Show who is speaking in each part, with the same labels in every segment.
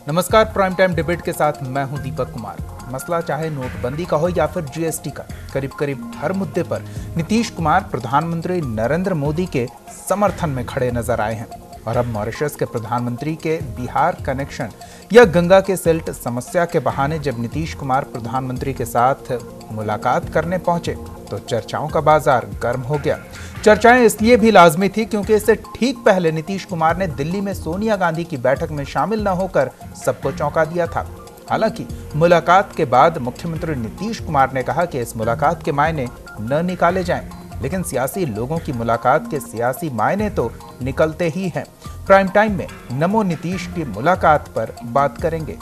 Speaker 1: नमस्कार, prime time debate के साथ मैं हूं दीपक कुमार। मसला चाहे नोटबंदी का हो या फिर जीएसटी का, करीब करीब हर मुद्दे पर नीतीश कुमार प्रधानमंत्री नरेंद्र मोदी के समर्थन में खड़े नजर आए हैं। और अब मॉरिशस के प्रधानमंत्री के बिहार कनेक्शन या गंगा के सिल्ट समस्या के बहाने जब नीतीश कुमार प्रधानमंत्री के साथ मुलाकात करने पहुंचे तो चर्चाओं का बाजार गर्म हो गया। चर्चाएं इसलिए भी लाजमी थी क्योंकि इससे ठीक पहले नीतीश कुमार ने दिल्ली में सोनिया गांधी की बैठक में शामिल न होकर सबको चौंका दिया था। हालांकि मुलाकात के बाद मुख्यमंत्री नीतीश कुमार ने कहा कि इस मुलाकात के मायने न निकाले जाएं, लेकिन सियासी लोगों की मुलाकात के सियासी मायने तो निकलते ही हैं। प्राइम टाइम में नमो नीतीश की मुलाकात पर बात करेंगे।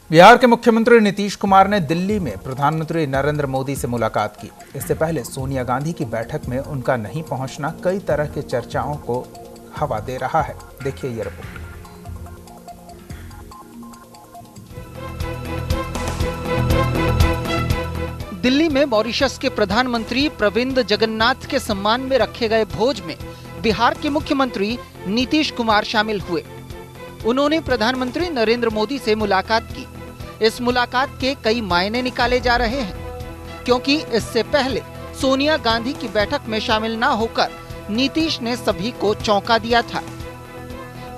Speaker 1: बिहार के मुख्यमंत्री नीतीश कुमार ने दिल्ली में प्रधानमंत्री नरेंद्र मोदी से मुलाकात की। इससे पहले सोनिया गांधी की बैठक में उनका नहीं पहुंचना कई तरह के चर्चाओं को हवा दे रहा है। देखिए ये रिपोर्ट।
Speaker 2: दिल्ली में मॉरिशस के प्रधानमंत्री प्रविंद जगन्नाथ के सम्मान में रखे गए भोज में बिहार के मुख्यमंत्री नीतीश कुमार शामिल हुए। उन्होंने प्रधानमंत्री नरेंद्र मोदी से मुलाकात की। इस मुलाकात के कई मायने निकाले जा रहे हैं, क्योंकि इससे पहले सोनिया गांधी की बैठक में शामिल न होकर नीतीश ने सभी को चौंका दिया था।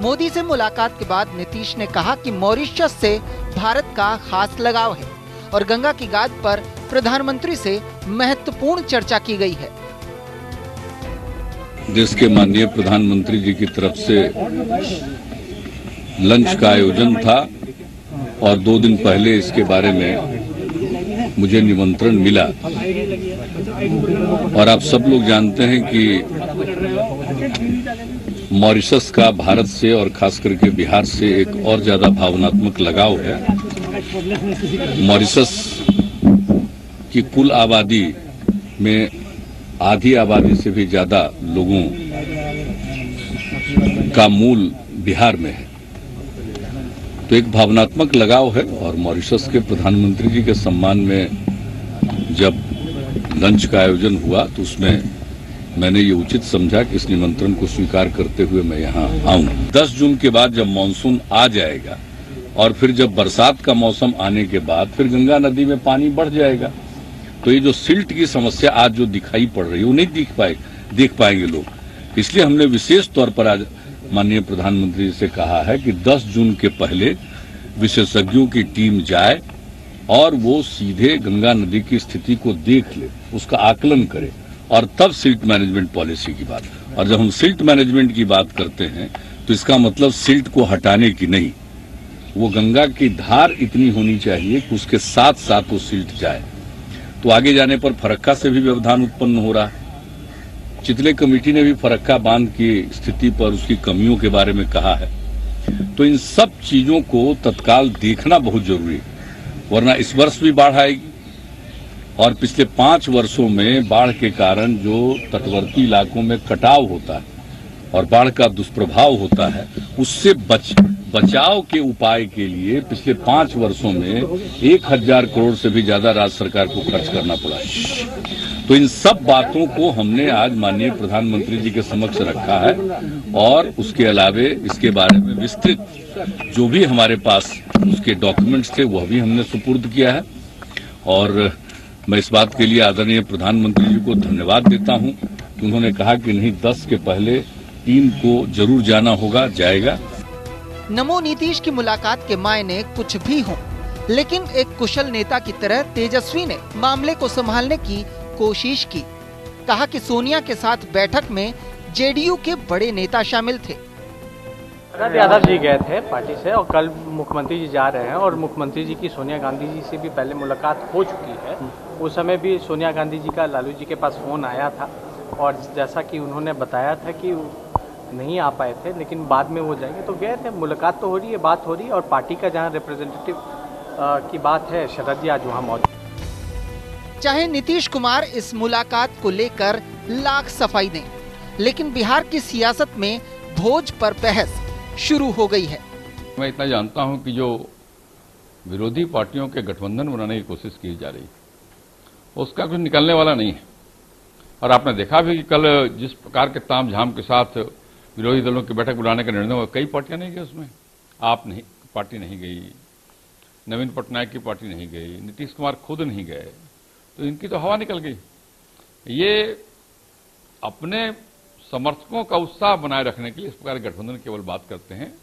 Speaker 2: मोदी से मुलाकात के बाद नीतीश ने कहा कि मॉरिशस से भारत का खास लगाव है और गंगा की गाद पर प्रधानमंत्री से महत्वपूर्ण चर्चा की गई है।
Speaker 3: देश के माननीय प्रधानमंत्री जी की तरफ से लंच का आयोजन था और 2 दिन पहले इसके बारे में मुझे निमंत्रण मिला। और आप सब लोग जानते हैं कि मॉरिशस का भारत से और खास करके बिहार से एक और ज्यादा भावनात्मक लगाव है। मॉरिशस की कुल आबादी में आधी आबादी से भी ज्यादा लोगों का मूल बिहार में है, तो एक भावनात्मक लगाव है। और मॉरिशस के प्रधानमंत्री जी के सम्मान में जब लंच का आयोजन हुआ तो उसमें मैंने ये उचित समझा कि इस निमंत्रण को स्वीकार करते हुए मैं यहाँ आऊं। 10 जून के बाद जब मानसून आ जाएगा और फिर जब बरसात का मौसम आने के बाद फिर गंगा नदी में पानी बढ़ जाएगा, तो ये जो सिल्ट की समस्या आज जो दिखाई पड़ रही है वो नहीं देख पाएंगे लोग। इसलिए हमने विशेष तौर पर आज माननीय प्रधानमंत्री जी से कहा है कि 10 जून के पहले विशेषज्ञों की टीम जाए और वो सीधे गंगा नदी की स्थिति को देख ले, उसका आकलन करे और तब सिल्ट मैनेजमेंट पॉलिसी की बात। और जब हम सिल्ट मैनेजमेंट की बात करते हैं तो इसका मतलब सिल्ट को हटाने की नहीं, वो गंगा की धार इतनी होनी चाहिए कि उसके साथ साथ वो सिल्ट जाए। तो आगे जाने पर फरक्का से भी व्यवधान उत्पन्न हो रहा है। चितले कमेटी ने भी फरक्का बांध की स्थिति पर उसकी कमियों के बारे में कहा है। तो इन सब चीजों को तत्काल देखना बहुत जरूरी है, वरना इस वर्ष भी बाढ़ आएगी और पिछले 5 वर्षों में बाढ़ के कारण जो तटवर्ती इलाकों में कटाव होता है और बाढ़ का दुष्प्रभाव होता है, उससे बचाव के उपाय के लिए पिछले 5 वर्षों में 1000 करोड़ से भी ज्यादा राज्य सरकार को खर्च करना पड़ा है। तो इन सब बातों को हमने आज माननीय प्रधानमंत्री जी के समक्ष रखा है और उसके अलावे इसके बारे में विस्तृत जो भी हमारे पास उसके डॉक्यूमेंट्स थे वह भी हमने सुपुर्द किया है। और मैं इस बात के लिए आदरणीय प्रधानमंत्री जी को धन्यवाद देता हूं कि उन्होंने कहा कि नहीं, 10 के पहले 3 को जरूर जाना होगा, जाएगा।
Speaker 2: नमो नीतीश की मुलाकात के मायने कुछ भी हों, लेकिन एक कुशल नेता की तरह तेजस्वी ने मामले को संभालने की कोशिश की। कहा कि सोनिया के साथ बैठक में जेडीयू के बड़े नेता शामिल थे।
Speaker 4: यादव जी गए थे पार्टी से और कल मुख्यमंत्री जी जा रहे हैं और मुख्यमंत्री जी की सोनिया गांधी जी से भी पहले मुलाकात हो चुकी है। उस समय भी सोनिया गांधी जी का लालू जी के पास फोन आया था और जैसा कि उन्होंने बताया था कि नहीं आ पाए थे, लेकिन बाद में वो जाएंगे, तो गए थे। मुलाकात तो हो रही है, बात हो रही है और पार्टी का जहाँ रिप्रेजेंटेटिव की बात है, शरद जी आज वहाँ मौजूद।
Speaker 2: चाहे नीतीश कुमार इस मुलाकात को लेकर लाख सफाई दें, लेकिन बिहार की सियासत में भोज पर बहस शुरू हो गई है।
Speaker 3: मैं इतना जानता हूं कि जो विरोधी पार्टियों के गठबंधन बनाने की कोशिश की जा रही है, उसका कुछ निकलने वाला नहीं है। और आपने देखा भी कि कल जिस प्रकार के तामझाम के साथ विरोधी दलों की बैठक बुलाने का निर्णय हुआ, कई पार्टियां नहीं गई उसमें। आप नहीं, पार्टी नहीं गई, नवीन पटनायक की पार्टी नहीं गई, नीतीश कुमार खुद नहीं गए, तो इनकी तो हवा निकल गई। ये अपने समर्थकों का उत्साह बनाए रखने के लिए इस प्रकार के गठबंधन केवल बात करते हैं,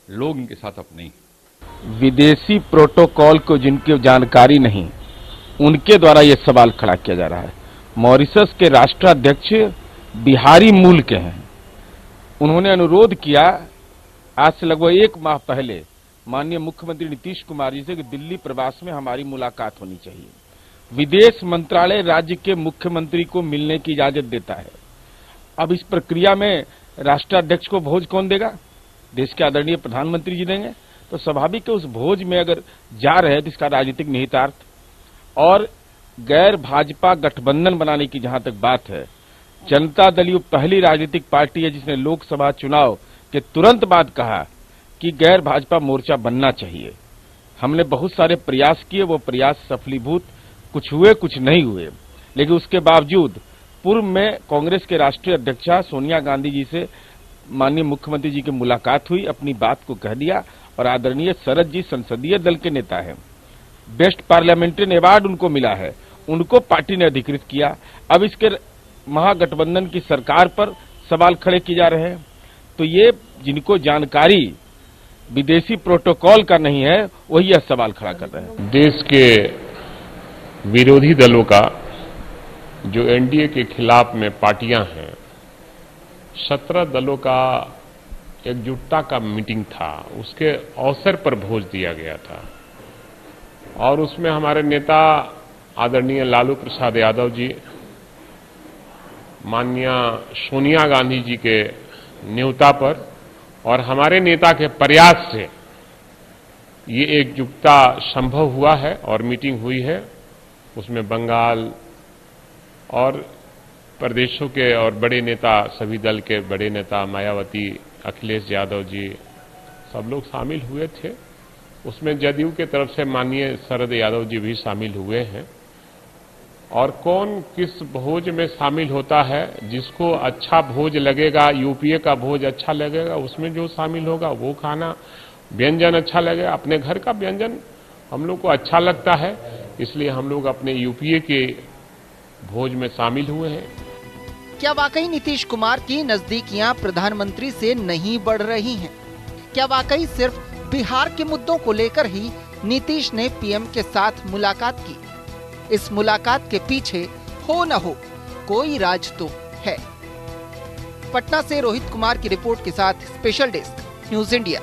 Speaker 3: लोग इनके साथ अब नहीं।
Speaker 5: विदेशी प्रोटोकॉल को जिनकी जानकारी नहीं, उनके द्वारा यह सवाल खड़ा किया जा रहा है। मॉरिशस के राष्ट्राध्यक्ष बिहारी मूल के हैं। उन्होंने अनुरोध किया आज से लगभग 1 माह पहले माननीय मुख्यमंत्री नीतीश कुमार जी से कि दिल्ली प्रवास में हमारी मुलाकात होनी चाहिए। विदेश मंत्रालय राज्य के मुख्यमंत्री को मिलने की इजाजत देता है। अब इस प्रक्रिया में राष्ट्राध्यक्ष को भोज कौन देगा? देश के आदरणीय प्रधानमंत्री जी देंगे। तो स्वाभाविक है उस भोज में अगर जा रहे हैं तो इसका राजनीतिक निहितार्थ और गैर भाजपा गठबंधन बनाने की जहां तक बात है, जनता दल यू पहली राजनीतिक पार्टी है जिसने लोकसभा चुनाव के तुरंत बाद कहा कि गैर भाजपा मोर्चा बनना चाहिए। हमने बहुत सारे प्रयास किए, वो प्रयास सफलीभूत कुछ हुए कुछ नहीं हुए, लेकिन उसके बावजूद पूर्व में कांग्रेस के राष्ट्रीय अध्यक्षा सोनिया गांधी जी से माननीय मुख्यमंत्री जी की मुलाकात हुई, अपनी बात को कह दिया और आदरणीय शरद जी संसदीय दल के नेता हैं, बेस्ट पार्लियामेंट्रियन अवार्ड उनको मिला है, उनको पार्टी ने अधिकृत किया। अब इसके महागठबंधन की सरकार पर सवाल खड़े किए जा रहे हैं। तो ये जिनको जानकारी विदेशी प्रोटोकॉल का नहीं है वही यह सवाल खड़ा कर रहे हैं।
Speaker 6: देश के विरोधी दलों का जो एनडीए के खिलाफ में पार्टियां हैं, 17 दलों का एकजुटता का मीटिंग था, उसके अवसर पर भोज दिया गया था और उसमें हमारे नेता आदरणीय लालू प्रसाद यादव जी, माननीय सोनिया गांधी जी के न्योता पर और हमारे नेता के प्रयास से ये एकजुटता संभव हुआ है और मीटिंग हुई है। उसमें बंगाल और प्रदेशों के और बड़े नेता, सभी दल के बड़े नेता मायावती, अखिलेश यादव जी, सब लोग शामिल हुए थे। उसमें जदयू के तरफ से माननीय शरद यादव जी भी शामिल हुए हैं। और कौन किस भोज में शामिल होता है, जिसको अच्छा भोज लगेगा, यूपीए का भोज अच्छा लगेगा, उसमें जो शामिल होगा वो खाना व्यंजन अच्छा लगेगा। अपने घर का व्यंजन हम लोग को अच्छा लगता है, इसलिए हम लोग अपने यूपीए के भोज में शामिल हुए हैं।
Speaker 2: क्या वाकई नीतीश कुमार की नजदीकियां प्रधानमंत्री से नहीं बढ़ रही हैं? क्या वाकई सिर्फ बिहार के मुद्दों को लेकर ही नीतीश ने पीएम के साथ मुलाकात की? इस मुलाकात के पीछे हो न हो कोई राज तो है। पटना से रोहित कुमार की रिपोर्ट के साथ स्पेशल डेस्क न्यूज इंडिया।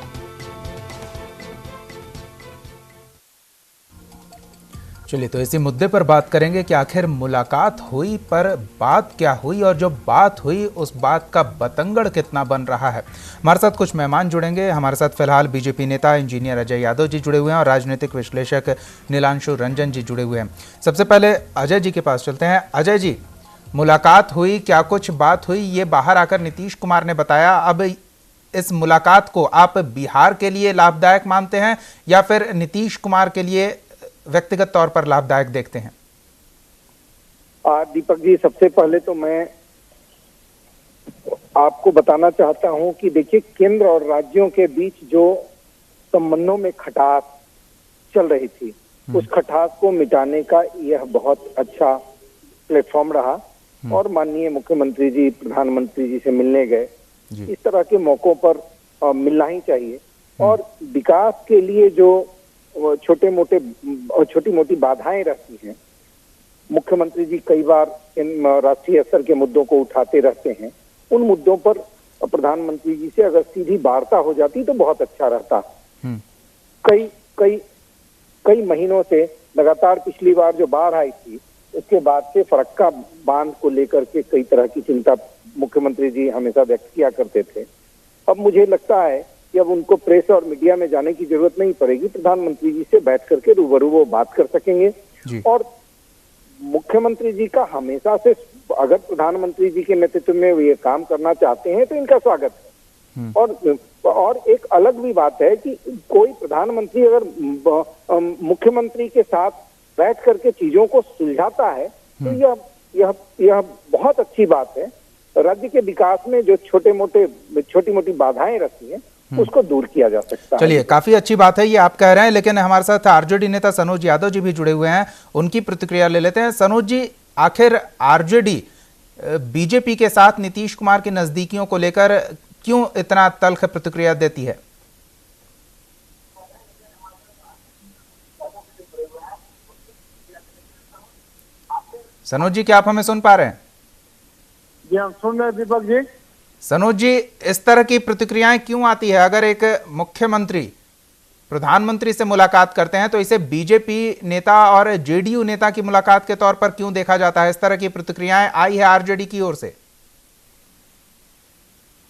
Speaker 1: चलिए तो इसी मुद्दे पर बात करेंगे कि आखिर मुलाकात हुई पर बात क्या हुई और जो बात हुई उस बात का बतंगड़ कितना बन रहा है। हमारे साथ कुछ मेहमान जुड़ेंगे। हमारे साथ फिलहाल बीजेपी नेता इंजीनियर अजय यादव जी जुड़े हुए हैं और राजनीतिक विश्लेषक नीलांशु रंजन जी जुड़े हुए हैं। सबसे पहले अजय जी के पास चलते हैं। अजय जी, मुलाकात हुई, क्या कुछ बात हुई, ये बाहर आकर नीतीश कुमार ने बताया। अब इस मुलाकात को आप बिहार के लिए लाभदायक मानते हैं या फिर नीतीश कुमार के लिए व्यक्तिगत तौर पर लाभदायक देखते हैं?
Speaker 7: दीपक जी, सबसे पहले तो मैं आपको बताना चाहता हूं कि देखिए, केंद्र और राज्यों के बीच जो संबंधों में खटास चल रही थी, उस खटास को मिटाने का यह बहुत अच्छा प्लेटफॉर्म रहा और माननीय मुख्यमंत्री जी प्रधानमंत्री जी से मिलने गए। इस तरह के मौकों पर मिलना ही चाहिए। और विकास के लिए जो छोटी मोटी बाधाएं रहती हैं, मुख्यमंत्री जी कई बार इन राष्ट्रीय स्तर के मुद्दों को उठाते रहते हैं। उन मुद्दों पर प्रधानमंत्री जी से अगर सीधी वार्ता हो जाती तो बहुत अच्छा रहता। कई महीनों से लगातार पिछली बार जो बाढ़ आई थी, उसके बाद से फरक्का बांध को लेकर के कई तरह की चिंता मुख्यमंत्री जी हमेशा व्यक्त किया करते थे। अब मुझे लगता है कि अब उनको प्रेस और मीडिया में जाने की जरूरत नहीं पड़ेगी। प्रधानमंत्री जी से बैठ करके रूबरू वो बात कर सकेंगे। और मुख्यमंत्री जी का हमेशा से, अगर प्रधानमंत्री जी के नेतृत्व में ये काम करना चाहते हैं तो इनका स्वागत है। और और एक अलग भी बात है कि कोई प्रधानमंत्री अगर मुख्यमंत्री के साथ बैठ करके चीजों को सुलझाता है तो यह बहुत अच्छी बात है। राज्य के विकास में जो छोटी मोटी बाधाएं रखी हैं उसको दूर किया जा सकता है।
Speaker 1: चलिए, काफी अच्छी बात है ये आप कह रहे हैं, लेकिन हमारे साथ आरजेडी नेता सनोज यादव जी भी जुड़े हुए हैं, उनकी प्रतिक्रिया ले लेते हैं। सनोज जी, आखिर आरजेडी बीजेपी के साथ नीतीश कुमार की नजदीकियों को लेकर क्यों इतना तल्ख प्रतिक्रिया देती है? सनोज जी, क्या आप हमें सुन पा रहे हैं?
Speaker 8: जी, हम सुन रहे हैं दीपक जी।
Speaker 1: सनोज जी, इस तरह की प्रतिक्रियाएं क्यों आती है? अगर एक मुख्यमंत्री प्रधानमंत्री से मुलाकात करते हैं तो इसे बीजेपी नेता और जेडीयू नेता की मुलाकात के तौर पर क्यों देखा जाता है? इस तरह की प्रतिक्रियाएं आई है आरजेडी की ओर से।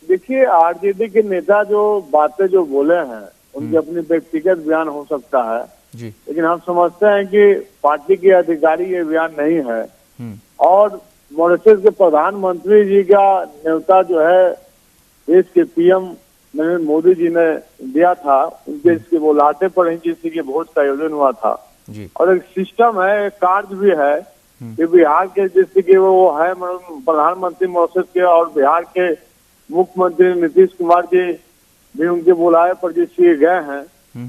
Speaker 8: देखिए, आरजेडी के नेता जो बातें जो बोले हैं उनकी अपनी व्यक्तिगत बयान हो सकता है
Speaker 1: जी,
Speaker 8: लेकिन हम समझते हैं कि पार्टी के अधिकारी ये बयान नहीं है। और मॉरिशस के प्रधानमंत्री जी का न्योता जो है देश के पीएम नरेंद्र मोदी जी ने दिया था, उनके इसके बुलाते पर ही किसी के भोज का आयोजन हुआ था
Speaker 1: जी।
Speaker 8: और एक सिस्टम है, एक कार्य भी है कि बिहार के जैसे कि वो है प्रधानमंत्री मॉरिशस के और बिहार के मुख्यमंत्री नीतीश कुमार जी भी उनके बुलाए पर जैसे गए हैं।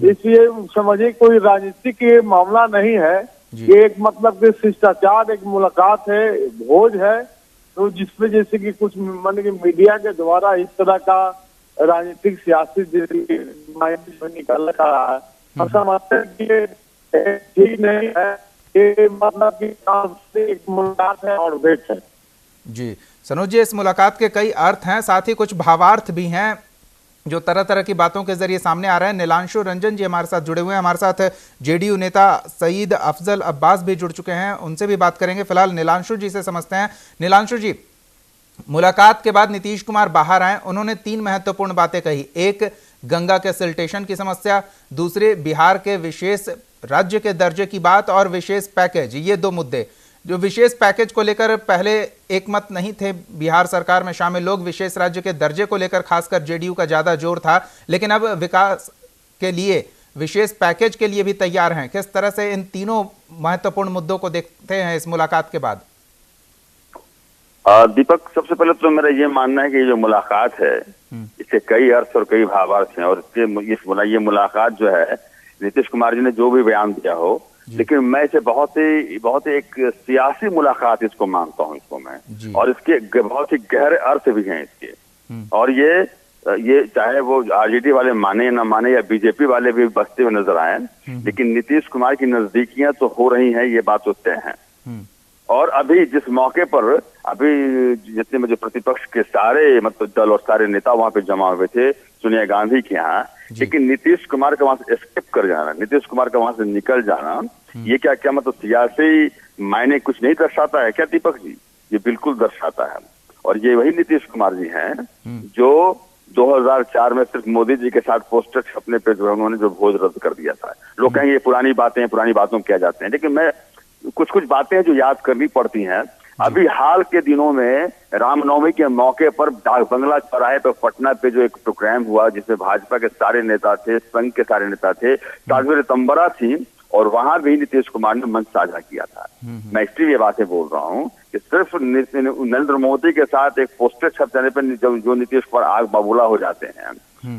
Speaker 8: इसलिए समझिए कोई राजनीतिक मामला नहीं है, ये एक मतलब कि शिष्टाचार, एक मुलाकात है, भोज है, तो जिसमें जैसे कि कुछ मान के मीडिया के द्वारा इस तरह का राजनीतिक सियासी निकाला जा रहा है, हम समझते हैं कि ठीक नहीं है। ये मतलब कि एक मुलाकात है और भेंट है।
Speaker 1: जी सनोज जी, इस मुलाकात के कई अर्थ हैं, साथ ही कुछ भावार्थ भी हैं जो तरह तरह की बातों के जरिए सामने आ रहे हैं। नीलांशु रंजन जी हमारे साथ जुड़े हुए हैं, हमारे साथ जेडीयू नेता सईद अफजल अब्बास भी जुड़ चुके हैं, उनसे भी बात करेंगे। फिलहाल नीलांशु जी से समझते हैं। नीलांशु जी, मुलाकात के बाद नीतीश कुमार बाहर आए, उन्होंने 3 महत्वपूर्ण बातें कही। एक, गंगा के सिल्टेशन की समस्या, दूसरे बिहार के विशेष राज्य के दर्जे की बात और विशेष पैकेज, ये 2 मुद्दे। जो विशेष पैकेज को लेकर पहले एक मत नहीं थे बिहार सरकार में शामिल लोग, विशेष राज्य के दर्जे को लेकर खासकर जेडीयू का ज्यादा जोर था, लेकिन अब विकास के लिए विशेष पैकेज के लिए भी तैयार हैं। किस तरह से इन तीनों महत्वपूर्ण मुद्दों को देखते हैं इस मुलाकात के बाद?
Speaker 9: दीपक, सबसे पहले तो मेरा ये मानना है कि जो मुलाकात है इसके कई अर्थ और कई भावार्थ हैं, और ये मुलाकात जो है नीतीश कुमार जी ने जो भी बयान दिया हो, लेकिन मैं इसे बहुत ही एक सियासी मुलाकात इसको मानता हूँ इसको मैं, और इसके बहुत ही गहरे अर्थ भी हैं इसके। और ये चाहे वो आरजेडी वाले माने या ना माने या बीजेपी वाले भी बसते हुए नजर आए, लेकिन नीतीश कुमार की नजदीकियां तो हो रही हैं, ये बात तो तय है। और अभी जिस मौके पर अभी जितने जो प्रतिपक्ष के सारे मतलब दल और सारे नेता वहां पे जमा हुए थे सोनिया गांधी के यहाँ, लेकिन नीतीश कुमार का वहां से स्किप कर जाना, नीतीश कुमार का वहां से निकल जाना, ये क्या मतलब सियासी मायने कुछ नहीं दर्शाता है क्या दीपक जी? ये बिल्कुल दर्शाता है। और ये वही नीतीश कुमार जी हैं जो 2004 में सिर्फ मोदी जी के साथ पोस्टर छपने पे जो उन्होंने जो भोज रद्द कर दिया था। लोग कहेंगे ये पुरानी बातें हैं, पुरानी बातों में क्या जाते हैं, लेकिन मैं कुछ बातें हैं जो याद करनी पड़ती हैं। अभी हाल के दिनों में रामनवमी के मौके पर डाक बंगला चौराहे पर पटना पे जो एक प्रोग्राम हुआ जिसमें भाजपा के सारे नेता थे, संघ के सारे नेता थे, ताजवेर तंबरा थी, और वहां भी नीतीश कुमार ने मंच साझा किया था। मैं इसलिए ये बातें बोल रहा हूँ कि सिर्फ नरेंद्र मोदी के साथ एक पोस्टर छप जाने पर जो नीतीश कुमार आग बबूला हो जाते हैं,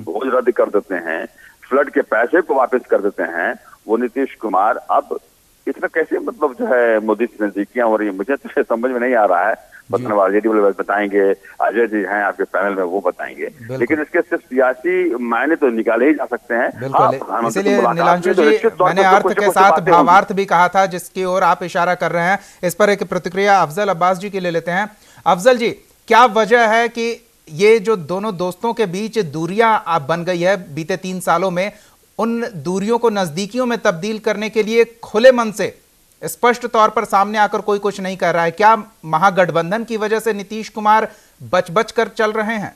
Speaker 9: भोज रद्द कर देते हैं, फ्लड के पैसे को वापस कर देते हैं, वो नीतीश कुमार अब इसमें कैसे मतलब जो है मोदी से नजदीकियां हो रही है, मुझे तो समझ में नहीं आ रहा है। आरजेडी वाले बताएंगे, अजय जी हैं आपके पैनल में, वो बताएंगे, लेकिन इसके सिर्फ सियासी मायने तो निकाले ही जा सकते हैं।
Speaker 1: इसलिए नीलांशु जी, मैंने अर्थ के साथ भावार्थ भी कहा था जिसकी ओर आप इशारा कर रहे हैं। इस पर एक प्रतिक्रिया अफजल अब्बास जी की ले लेते हैं। अफजल जी, क्या वजह है कि ये जो दोनों दोस्तों के बीच दूरियां आप बन गई है बीते 3 सालों में, उन दूरियों को नजदीकियों में तब्दील करने के लिए खुले मन से स्पष्ट तौर पर सामने आकर कोई कुछ नहीं कर रहा है? क्या महागठबंधन की वजह से नीतीश कुमार बच कर चल रहे हैं?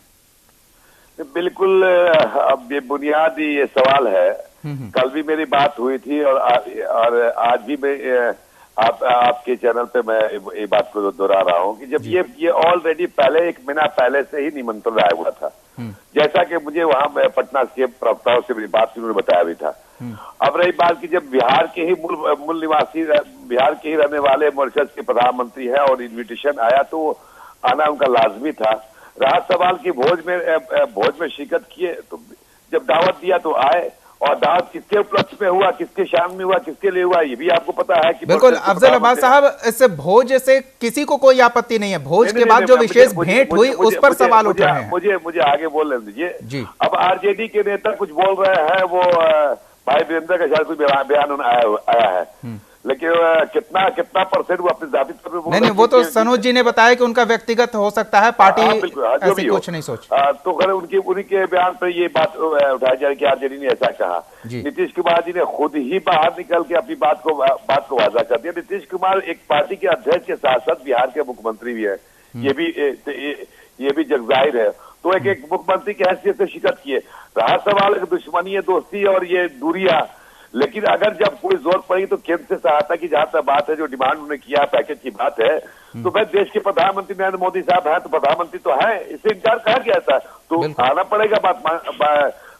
Speaker 10: बिल्कुल, अब ये बुनियादी ये सवाल है। कल भी मेरी बात हुई थी और आज भी मैं आपके चैनल पे मैं ये बात को दोहरा रहा हूँ कि जब ये ऑलरेडी पहले 1 महीना पहले से ही निमंत्रण आया हुआ था जैसा कि मुझे वहां पटना के प्रवक्ताओं से मेरी बात उन्होंने बताया भी था। अब रही बात कि जब बिहार के ही मूल निवासी, बिहार के ही रहने वाले मॉरिशस के प्रधानमंत्री है और इन्विटेशन आया तो आना उनका लाजमी था। रहा सवाल की भोज में शिरकत किए, तो जब दावत दिया तो आए, और दावत किसके उपलक्ष्य में हुआ, किसके शान में हुआ, किसके लिए हुआ, ये भी आपको पता है कि
Speaker 1: बिल्कुल। अफजल अब्बास साहब, इस भोज से किसी को कोई आपत्ति नहीं है, भोज के बाद जो विशेष भेंट हुई उस पर सवाल उठ रहे हैं।
Speaker 10: मुझे आगे बोलने दीजिए। अब आरजेडी के नेता कुछ बोल रहे हैं, वो भाई वीरेंद्र का शायद कुछ बयान आया है, लेकिन कितना परसेंट वो अपने जाति तौर पे
Speaker 1: नहीं, वो तो सनोज जी ने बताया कि उनका व्यक्तिगत हो सकता है, पार्टी ऐसे कुछ नहीं सोच।
Speaker 10: तो खैर उन्हीं के बयान पर ये बात उठाई जा रही कि आरजेडी ने ऐसा कहा। नीतीश कुमार जी ने खुद ही बाहर निकल के अपनी बात को वाजा कर दिया। नीतीश कुमार एक पार्टी के अध्यक्ष के साथ साथ बिहार के मुख्यमंत्री भी है, ये भी जग जाहिर है। तो एक मुख्यमंत्री की हैसियत से शिकत किए। रहा सवाल दुश्मनी, दोस्ती और ये दूरियां, लेकिन अगर जब कोई जरूरत पड़ी तो केंद्र से सहायता की जहां तक बात है, जो डिमांड उन्होंने किया पैकेज की बात है, तो भाई देश के प्रधानमंत्री नरेंद्र मोदी साहब हैं, तो प्रधानमंत्री तो है, इससे इनकार कहा गया था, तो आना पड़ेगा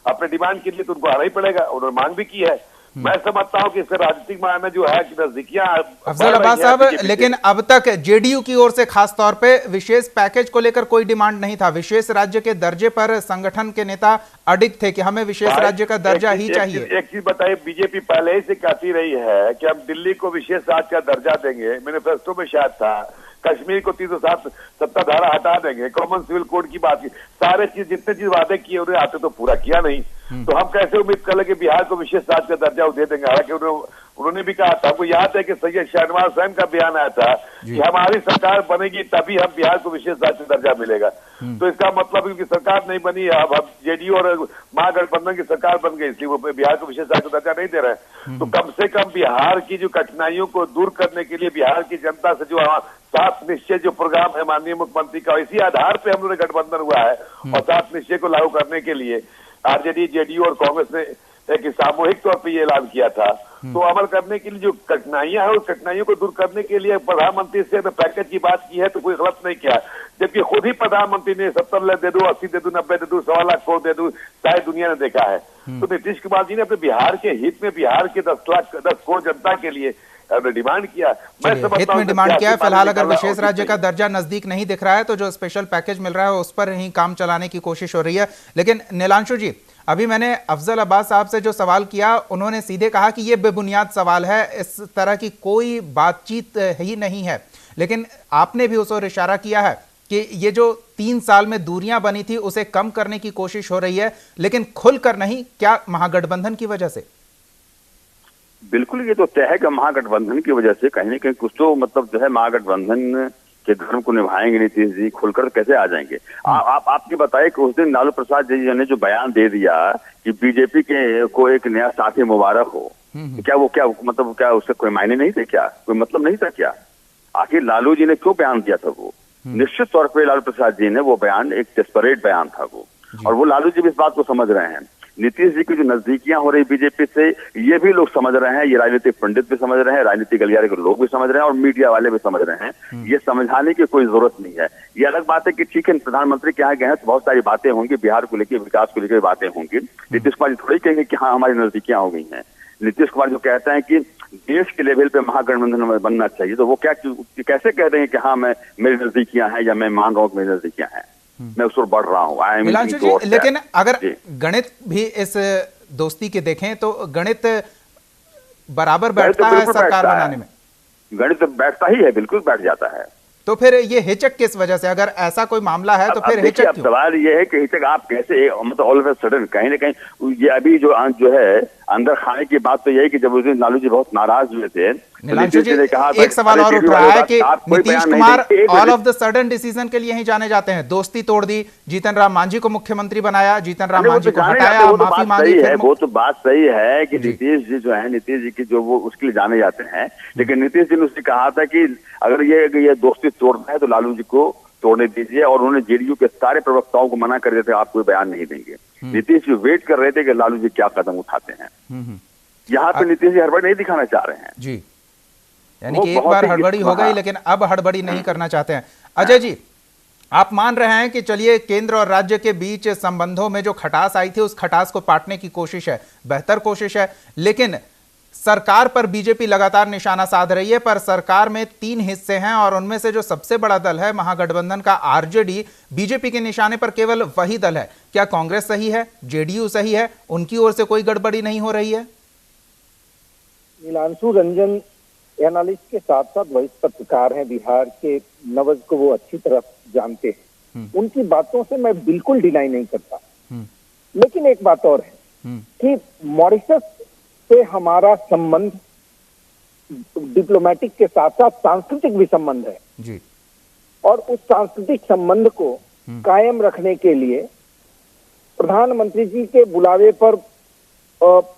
Speaker 10: अपने डिमांड के लिए, तो उनको आना ही पड़ेगा। उन्होंने मांग भी की है। मैं समझता हूं कि इससे राजनीतिक मायने जो है कि नजदीकियां।
Speaker 1: अफजल अब्बास साहब, लेकिन अब तक जेडीयू की ओर से खास तौर पे विशेष पैकेज को लेकर कोई डिमांड नहीं था। विशेष राज्य के दर्जे पर संगठन के नेता अडिग थे कि हमें विशेष राज्य का दर्जा ही चाहिए।
Speaker 10: एक चीज बताइए, बीजेपी पहले ही से कहती रही है कि हम दिल्ली को विशेष राज्य का दर्जा देंगे, मैनिफेस्टो में शायद था, कश्मीर को 370 धारा हटा देंगे, कॉमन सिविल कोड की बात की, सारे चीज जितने चीज वादे किए उन्हें आते तो पूरा किया नहीं। तो हम कैसे उम्मीद कर ले कि बिहार को विशेष राज्य का दर्जा दे देंगे। हालांकि उन्होंने भी कहा था, हमको याद है कि सैयद शाहनवाज हुसैन का बयान आया था कि हमारी सरकार बनेगी तभी हम बिहार को विशेष राज्य दर्जा मिलेगा। तो इसका मतलब क्योंकि सरकार नहीं बनी, अब जेडीयू और महागठबंधन की सरकार बन गई, इसलिए वो बिहार को विशेष राज्य दर्जा नहीं दे रहे हैं। तो कम से कम बिहार की जो कठिनाइयों को दूर करने के लिए बिहार की जनता से जो 7 निश्चय जो प्रोग्राम है माननीय मुख्यमंत्री का, इसी आधार पर हम लोग गठबंधन हुआ है, और 7 निश्चय को लागू करने के लिए आरजेडी, जेडीयू और कांग्रेस ने एक सामूहिक तौर पर ये ऐलान किया था। तो अमल करने के लिए जो कठिनाइयां हैं, उस कठिनाइयों को दूर करने के लिए प्रधानमंत्री से पैकेज की बात की है, तो कोई गलत नहीं किया। जबकि खुद ही प्रधानमंत्री ने 70 लाख दे दो, 80 दे दो, 90 दे दो, 1.25 लाख करोड़ दे दो, सारी दुनिया ने देखा है। तो नीतीश कुमार जी ने अपने बिहार के हित में, बिहार के 10 करोड़ जनता के लिए डिमांड किया। मैं
Speaker 1: हित में डिमांड किया है। फिलहाल अगर विशेष राज्य का दर्जा नजदीक नहीं दिख रहा है, तो जो स्पेशल पैकेज मिल रहा है उस पर ही काम चलाने की कोशिश हो रही है। लेकिन नीलांशु जी, अभी मैंने अफजल अब्बास साहब से जो सवाल किया, उन्होंने सीधे कहा कि ये बेबुनियाद सवाल है, इस तरह की कोई बातचीत ही नहीं है। लेकिन आपने भी उस ओर इशारा किया है कि ये जो 3 साल में दूरियां बनी थी उसे कम करने की कोशिश हो रही है, लेकिन खुलकर नहीं। क्या महागठबंधन की वजह से?
Speaker 9: बिल्कुल, ये तो तय है कि महागठबंधन की वजह से कहीं न कहीं कुछ तो मतलब जो है महागठबंधन के धर्म को निभाएंगे नीतीश जी, खुलकर कैसे आ जाएंगे। आपके बताइए कि उस दिन लालू प्रसाद जी ने जो बयान दे दिया कि बीजेपी के को एक नया साथी मुबारक हो, क्या उसका कोई मायने नहीं थे, क्या कोई मतलब नहीं था क्या? आखिर लालू जी ने क्यों बयान दिया था? वो निश्चित तौर पर लालू प्रसाद जी ने वो बयान एक डेस्परेट बयान था वो, और वो लालू जी भी इस बात को समझ रहे हैं। नीतीश जी की जो नजदीकियां हो रही बीजेपी से, ये भी लोग समझ रहे हैं, ये राजनीतिक पंडित भी समझ रहे हैं, राजनीतिक गलियारे के लोग भी समझ रहे हैं, और मीडिया वाले भी समझ रहे हैं। ये समझाने की कोई जरूरत नहीं है। ये अलग बात है कि ठीक है, प्रधानमंत्री के यहाँ गए हैं तो बहुत सारी बातें होंगी, बिहार को लेकर, विकास को लेकर बातें होंगी। नीतीश कुमार जी थोड़ी कहेंगे कि हाँ हमारी नजदीकियां हो गई हैं। नीतीश कुमार जो कहते हैं कि देश के लेवल पे महागठबंधन में बनना चाहिए, तो वो कैसे कह रहे हैं कि हाँ मेरी नजदीकियां हैं, या मैं मान रहा हूँ कि मेरी नजदीकियां हैं, मैं उस पर बढ़ रहा हूँ।
Speaker 1: लेकिन अगर गणित भी इस दोस्ती के देखें तो गणित बराबर बैठता है सरकार बनाने में।
Speaker 9: गणित बैठता ही है, बिल्कुल बैठ जाता है।
Speaker 1: तो फिर ये हिचक किस वजह से? अगर ऐसा कोई मामला है तो फिर हिचक क्यों?
Speaker 9: सवाल ये है कि हिचक आप कैसे, मतलब ऑल ऑफ अ सडन कहीं ना कहीं ये अभी जो है अंदर खाने की बात तो यही कि जब उस दिन लालू जी बहुत नाराज हुए थे,
Speaker 1: नीलांशु जी, एक सवाल और उठ रहा है कि Nitish Kumar all of the sudden decision के लिए ही जाने जाते हैं। दोस्ती तोड़ दी, जीतन राम मांझी को मुख्यमंत्री बनाया, जीतन राम मांझी को हटाया, माफी मांगी।
Speaker 9: वो तो बात सही है कि नीतीश जी जो है, नीतीश जी की जो वो उसके लिए जाने जाते हैं, लेकिन नीतीश जी ने उसने कहा था कि अगर ये दोस्ती तोड़ना है तो लालू जी को तोड़ने दीजिए, और उन्होंने जेडीयू के सारे प्रवक्ताओं को मना कर दिया था, आप कोई बयान नहीं देंगे। नीतीश जी वेट कर रहे थे कि लालू जी क्या कदम उठाते हैं। यहाँ पे नीतीश जी हड़बड़ी नहीं दिखाना चाह रहे हैं
Speaker 1: जी, यानी कि एक बार हड़बड़ी हो गई, लेकिन अब हड़बड़ी नहीं करना चाहते हैं। अजय जी, आप मान रहे हैं कि चलिए केंद्र और राज्य के बीच संबंधों में जो खटास आई थी उस खटास को पाटने की कोशिश है, बेहतर कोशिश है, लेकिन सरकार पर बीजेपी लगातार निशाना साध रही है। पर सरकार में 3 हिस्से हैं और उनमें से जो सबसे बड़ा दल है महागठबंधन का आरजेडी, बीजेपी के निशाने पर केवल वही दल है। क्या कांग्रेस सही है, जेडीयू सही है, उनकी ओर से कोई गड़बड़ी नहीं हो रही है?
Speaker 7: नीलांशु रंजन एनालिस्ट के साथ साथ वरिष्ठ पत्रकार हैं बिहार के, नवज को वो अच्छी तरह जानते हैं। उनकी बातों से मैं बिल्कुल डिनाई नहीं करता, लेकिन एक बात और है कि मॉरिशस से हमारा संबंध डिप्लोमेटिक के साथ साथ सांस्कृतिक भी संबंध है
Speaker 1: जी।
Speaker 7: और उस सांस्कृतिक संबंध को कायम रखने के लिए प्रधानमंत्री जी के बुलावे पर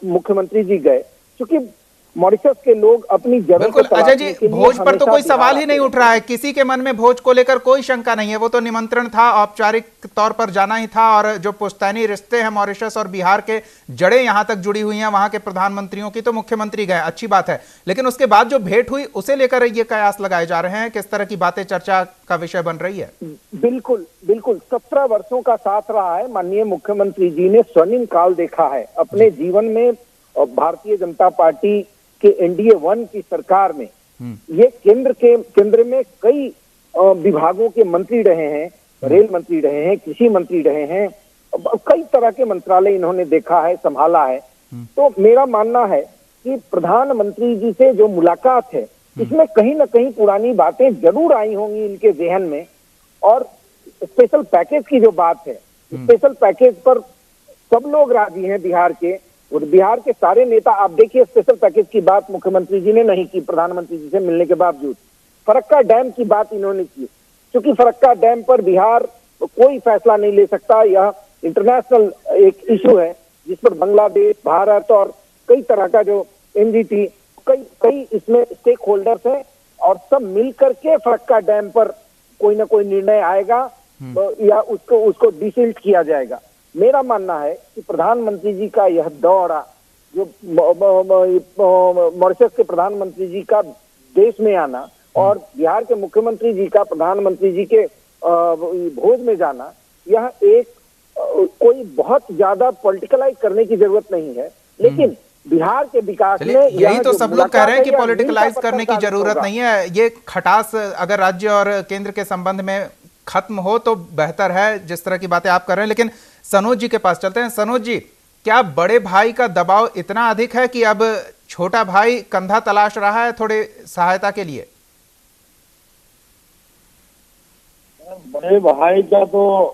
Speaker 7: मुख्यमंत्री जी गए, क्योंकि मॉरिशस के लोग अपनी जड़ों
Speaker 1: बिल्कुल अजय जी, भोज पर तो कोई सवाल ही नहीं उठ रहा है, किसी के मन में भोज को लेकर कोई शंका नहीं है। वो तो निमंत्रण था, औपचारिक तौर पर जाना ही था, और जो पुश्तैनी रिश्ते हैं मॉरिशस और बिहार के, जड़ें यहां तक जुड़ी हुई हैं वहां के प्रधानमंत्रियों की, तो मुख्यमंत्री गए, अच्छी बात है। लेकिन उसके बाद जो भेंट हुई उसे लेकर ये कयास लगाए जा रहे हैं, किस तरह की बातें चर्चा का विषय बन रही है?
Speaker 7: बिल्कुल बिल्कुल 17 वर्षों का साथ रहा है माननीय मुख्यमंत्री जी ने, स्वर्णिम काल देखा है अपने जीवन में। भारतीय जनता पार्टी के एनडीए 1 की सरकार में ये केंद्र में कई विभागों के मंत्री रहे हैं, रेल मंत्री रहे हैं, कृषि मंत्री रहे हैं, कई तरह के मंत्रालय इन्होंने देखा है, संभाला है। तो मेरा मानना है कि प्रधानमंत्री जी से जो मुलाकात है इसमें कहीं ना कहीं पुरानी बातें जरूर आई होंगी इनके जहन में। और स्पेशल पैकेज की जो बात है, स्पेशल पैकेज पर सब लोग राजी हैं बिहार के, और बिहार के सारे नेता। आप देखिए स्पेशल पैकेज की बात मुख्यमंत्री जी ने नहीं की प्रधानमंत्री जी से मिलने के बावजूद। फरक्का डैम की बात इन्होंने की, क्योंकि फरक्का डैम पर बिहार कोई फैसला नहीं ले सकता, यह इंटरनेशनल एक इशू है जिस पर बांग्लादेश, भारत और कई तरह का जो एनजीटी, कई इसमें स्टेक होल्डर्स हैं, और सब मिलकर के फरक्का डैम पर कोई ना कोई निर्णय आएगा या उसको डिसिल्ट किया जाएगा। मेरा मानना है कि प्रधानमंत्री जी का यह दौरा, जो मॉरिशस के प्रधानमंत्री जी का देश में आना और बिहार के मुख्यमंत्री जी का प्रधानमंत्री जी के भोज में जाना, यह एक कोई बहुत ज्यादा पॉलिटिकलाइज करने की जरूरत नहीं है, लेकिन बिहार के विकास में
Speaker 1: यही तो सब लोग कह रहे हैं कि पॉलिटिकलाइज करने की जरूरत नहीं है। ये खटास अगर राज्य और केंद्र के संबंध में खत्म हो तो बेहतर है, जिस तरह की बातें आप कर रहे हैं। लेकिन सनोज जी के पास चलते हैं। सनोज जी, क्या बड़े भाई का दबाव इतना अधिक है कि अब छोटा भाई कंधा तलाश रहा है थोड़े सहायता के लिए?
Speaker 8: बड़े भाई का तो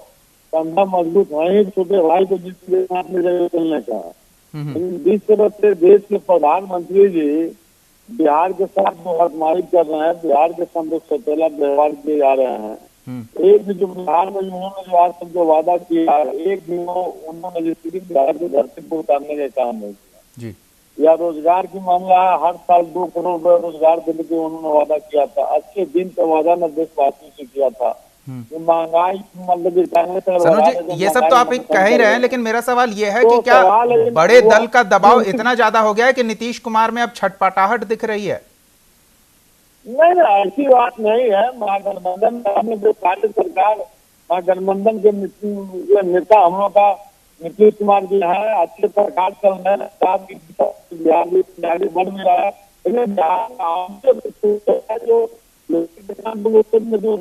Speaker 8: कंधा मजबूत है ही, छोटे भाई को जिसके साथ में जगह चलने का। जिस तरह से देश के प्रधानमंत्री जी बिहार के साथ जो हटमारी कर रहे हैं, बिहार के साथ सौतेला व्यवहार किए जा रहे हैं, एक भी जो बिहार में उन्होंने जो आज तक जो वादा किया, एक भी उन्होंने जिस बिहार की धरती को उतारने का काम नहीं किया जी। या रोजगार की मामला है, हर साल 2 करोड़ रुपए रोजगार देने के उन्होंने वादा किया था। अच्छे दिन का वादा न देशवासियों से किया था। महंगाई मतलब
Speaker 1: ये सब तो आप कह ही रहे हैं, लेकिन मेरा सवाल ये है कि क्या बड़े दल का दबाव इतना ज्यादा हो गया है कि नीतीश कुमार में अब छटपटाहट दिख रही है?
Speaker 8: नहीं, ऐसी बात नहीं है। महागठबंधन में जो कार्य सरकार, महागठबंधन के नेता हम लोग का नीतीश कुमार जी है, अच्छे सरकार चल रहे हैं, बिहार बढ़ भी रहा है। लेकिन जो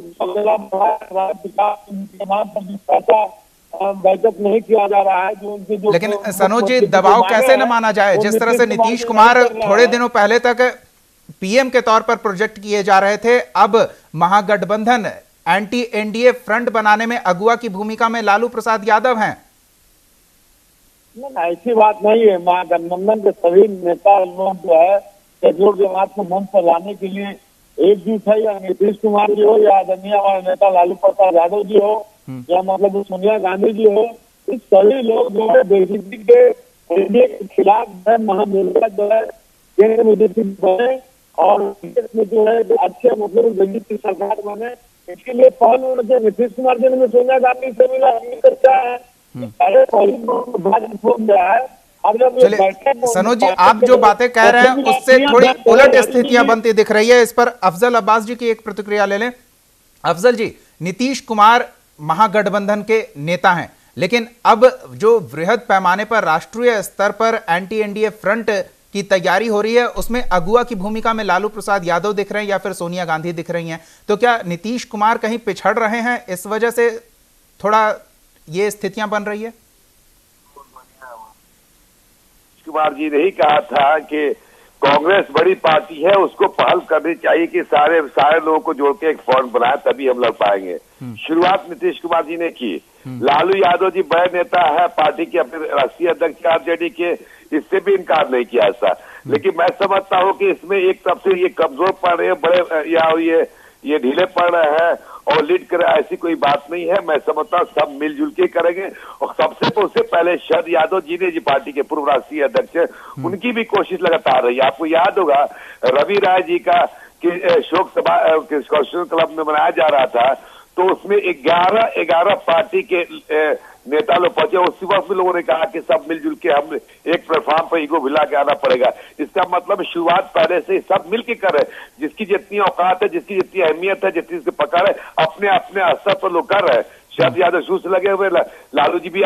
Speaker 8: बैठक नहीं किया जा रहा है, जो उनके जो।
Speaker 1: लेकिन सनोज जी, दबाव कैसे न माना जाए? जिस तरह से नीतीश कुमार थोड़े दिनों पहले तक पीएम के तौर पर प्रोजेक्ट किए जा रहे थे, अब महागठबंधन एंटी एनडीए फ्रंट बनाने में अगुवा की भूमिका में लालू प्रसाद यादव हैं।
Speaker 8: नहीं, ऐसी बात नहीं है। महागठबंधन के सभी नेता लोग जो है शेड्यूल जमात को मंच पर लाने के लिए एकजुट है, या नीतीश कुमार जी हो, या आदरणीय हमारे नेता लालू प्रसाद यादव जी हो, या मतलब सोनिया गांधी जी हो, इस सभी लोग जो है बेइज्जती के एनडीए के खिलाफ महामिलकर जो है केंद्र में बने और देश में जो है अच्छे मतलब जनहित की सरकार बने। इसके लिए पहल नीतीश कुमार जी ने सोनिया गांधी से मिला, मिलकर क्या है
Speaker 1: चलिए सनोज जी, आप जो बातें कह रहे हैं उससे थोड़ी उलट स्थितियां बनती दिख रही है। इस पर अफजल अब्बास जी की एक प्रतिक्रिया ले लें। अफजल जी, नीतीश कुमार महागठबंधन के नेता हैं, लेकिन अब जो वृहद पैमाने पर राष्ट्रीय स्तर पर एंटी एनडीए फ्रंट की तैयारी हो रही है, उसमें अगुवा की भूमिका में लालू प्रसाद यादव दिख रहे हैं या फिर सोनिया गांधी दिख रही हैं, तो क्या नीतीश कुमार कहीं पिछड़ रहे हैं? इस वजह से थोड़ा ये स्थितियां बन रही है।
Speaker 10: कुमार जी ने ही कहा था कि कांग्रेस बड़ी पार्टी है, उसको पहल करनी चाहिए कि सारे लोगों को जोड़ के एक फ्रंट बनाए, तभी हम लड़ पाएंगे। शुरुआत नीतीश कुमार जी ने की। लालू यादव जी बड़े नेता है पार्टी के, अपने राष्ट्रीय अध्यक्ष आरजेडी के, इससे भी इनकार नहीं किया ऐसा। लेकिन मैं समझता हूँ कि इसमें एक तरफ से ये कमजोर पड़ रहे हैं बड़े, या ये ढीले पड़ रहे हैं और लीड कर, ऐसी कोई बात नहीं है। मैं समझता हूँ सब मिलजुल के करेंगे। और सबसे पहले शरद यादव जी ने, जी पार्टी के पूर्व राष्ट्रीय अध्यक्ष, उनकी भी कोशिश लगातार रही। आपको याद होगा रवि राय जी का शोक सभा कॉन्स्टिट्यूशन क्लब में मनाया जा रहा था, तो उसमें 11 पार्टी के नेता लोग पहुंचे। उसी वक्त में लोगों ने कहा कि सब मिलजुल के हम एक प्लेटफॉर्म पर ईगो भिला के आना पड़ेगा। इसका मतलब शुरुआत पहले से सब मिलके कर रहे, जिसकी जितनी औकात है, जिसकी जितनी अहमियत है, जितनी इसके पकड़ है, अपने स्तर पर लोग कर रहे हैं। शरद यादव शुरू से लगे हुए, लालू जी भी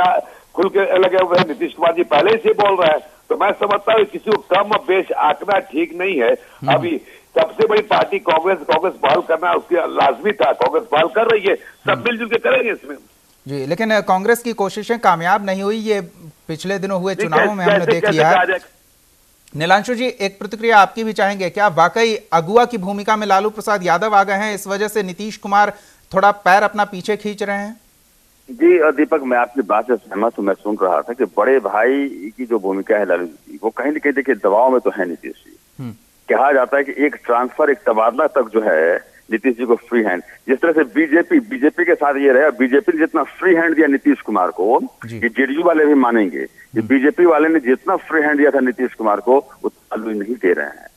Speaker 10: खुल के लगे हुए हैं, नीतीश कुमार जी पहले से बोल रहे हैं। तो मैं समझता हूँ किसी को कम बेश आंकना ठीक नहीं है। अभी सबसे बड़ी पार्टी कांग्रेस पहल करना उसकी लाजमी था, कांग्रेस पहल कर रही है, सब मिलजुल के करेंगे इसमें
Speaker 1: जी। लेकिन कांग्रेस की कोशिशें कामयाब नहीं हुई, ये पिछले दिनों हुए चुनावों में हमने देख लिया है। नीलांशु जी, एक प्रतिक्रिया आपकी भी चाहेंगे, क्या वाकई अगुवा की भूमिका में लालू प्रसाद यादव आ गए हैं, इस वजह से नीतीश कुमार थोड़ा पैर अपना पीछे खींच रहे हैं?
Speaker 9: जी दीपक, मैं आपकी बात से सहमत हूं। मैं सुन रहा था कि बड़े भाई की जो भूमिका है लालू जी, वो कहीं न कहीं देखिए दबाव में तो है नीतीश जी। कहा जाता है कि एक ट्रांसफर, एक तबादला तक जो है नीतीश जी को फ्री हैंड, जिस तरह से बीजेपी के साथ ये रहा, बीजेपी ने जितना फ्री हैंड दिया नीतीश कुमार को, ये जेडीयू वाले भी मानेंगे कि बीजेपी वाले ने जितना फ्री हैंड दिया था नीतीश कुमार को, वो लालू नहीं दे रहे हैं।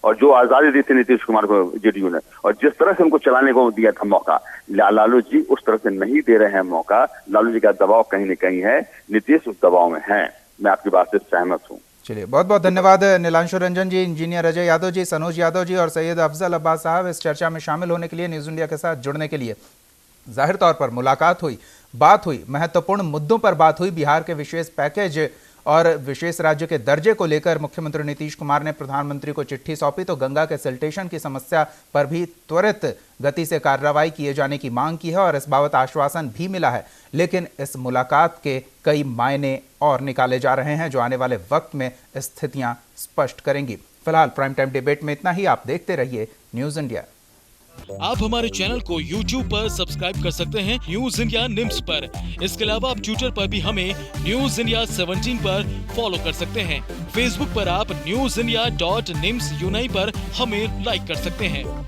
Speaker 9: और जो आजादी दी थी नीतीश कुमार को जेडीयू ने, और जिस तरह से उनको चलाने को दिया था मौका, लालू जी उस तरह से नहीं दे रहे हैं मौका। लालू जी का दबाव कहीं न कहीं है, नीतीश उस दबाव में है। मैं आपकी बात से सहमत हूँ।
Speaker 1: चलिए, बहुत बहुत धन्यवाद नीलांशु रंजन जी, इंजीनियर अजय यादव जी, सनोज यादव जी और सैयद अफजल अब्बास साहब इस चर्चा में शामिल होने के लिए, न्यूज़ इंडिया के साथ जुड़ने के लिए। जाहिर तौर पर मुलाकात हुई, बात हुई, महत्वपूर्ण मुद्दों पर बात हुई। बिहार के विशेष पैकेज और विशेष राज्य के दर्जे को लेकर मुख्यमंत्री नीतीश कुमार ने प्रधानमंत्री को चिट्ठी सौंपी, तो गंगा के सिल्टेशन की समस्या पर भी त्वरित गति से कार्रवाई किए जाने की मांग की है और इस बाबत आश्वासन भी मिला है। लेकिन इस मुलाकात के कई मायने और निकाले जा रहे हैं, जो आने वाले वक्त में स्थितियां स्पष्ट करेंगी। फिलहाल प्राइम टाइम डिबेट में इतना ही। आप देखते रहिए न्यूज़ इंडिया।
Speaker 11: आप हमारे चैनल को YouTube पर सब्सक्राइब कर सकते हैं, न्यूज़ इंडिया निम्स पर। इसके अलावा आप ट्विटर पर भी हमें न्यूज़ इंडिया 17 पर फॉलो कर सकते हैं। फेसबुक पर आप newsindia.nimsUnai पर हमें लाइक कर सकते हैं।